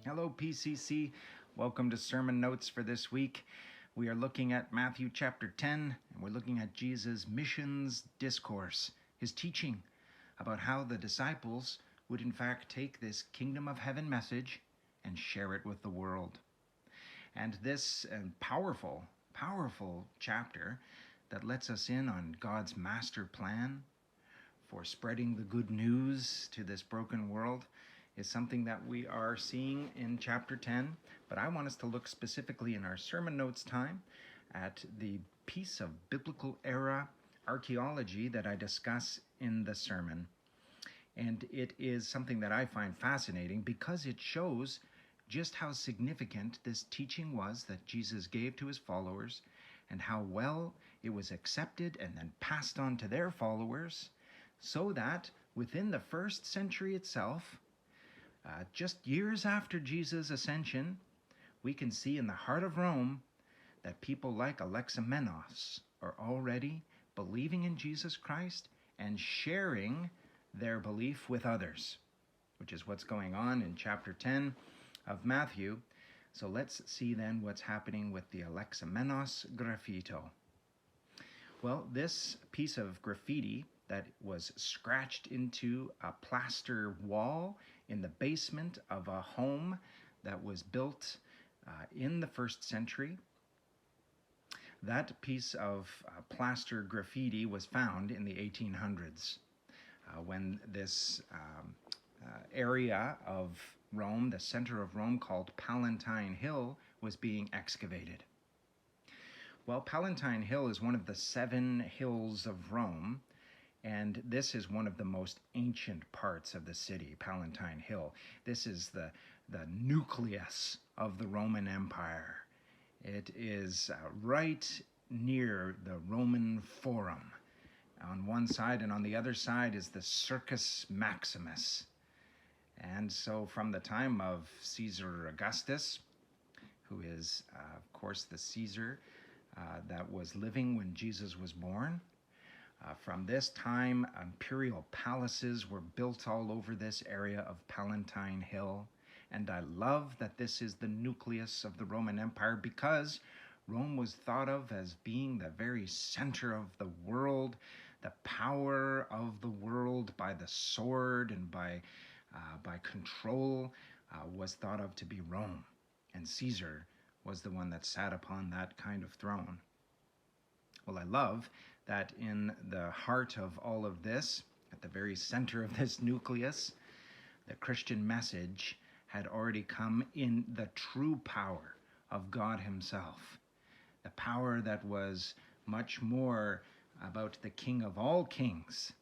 Hello, PCC. Welcome to Sermon Notes for this week. We are looking at Matthew chapter 10, and we're looking at Jesus' missions discourse, his teaching about how the disciples would in fact take this kingdom of heaven message and share it with the world. And this powerful chapter that lets us in on God's master plan for spreading the good news to this broken world is something that we are seeing in chapter 10, but I want us to look specifically in our sermon notes time at the piece of biblical era archaeology that I discuss in the sermon. And it is something that I find fascinating because it shows just how significant this teaching was that Jesus gave to his followers and how well it was accepted and then passed on to their followers, so that within the first century itself, just years after Jesus' ascension, we can see in the heart of Rome that people like Alexamenos are already believing in Jesus Christ and sharing their belief with others, which is what's going on in chapter 10 of Matthew. So let's see then what's happening with the Alexamenos graffito. Well, this piece of graffiti that was scratched into a plaster wall in the basement of a home that was built in the first century. That piece of plaster graffiti was found in the 1800s when this area of Rome, the center of Rome called Palatine Hill, was being excavated. Well, Palatine Hill is one of the 7 hills of Rome, and this is one of the most ancient parts of the city, Palatine Hill. This is the nucleus of the Roman Empire. It is right near the Roman Forum on one side, and on the other side is the Circus Maximus. And so from the time of Caesar Augustus, who is, of course, the Caesar that was living when Jesus was born, from this time, imperial palaces were built all over this area of Palatine Hill. And I love that this is the nucleus of the Roman Empire because Rome was thought of as being the very center of the world, the power of the world by the sword and by control was thought of to be Rome. And Caesar was the one that sat upon that kind of throne. Well, I love that in the heart of all of this, at the very center of this nucleus, the Christian message had already come in the true power of God himself. The power that was much more about the King of all kings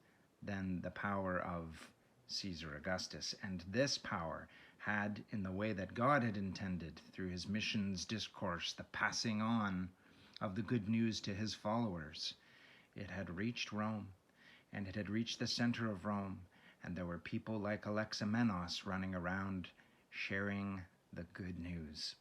than the power of Caesar Augustus. And this power had, in the way that God had intended through his missions discourse, the passing on of the good news to his followers, it had reached Rome, and it had reached the center of Rome, and there were people like Alexamenos running around sharing the good news.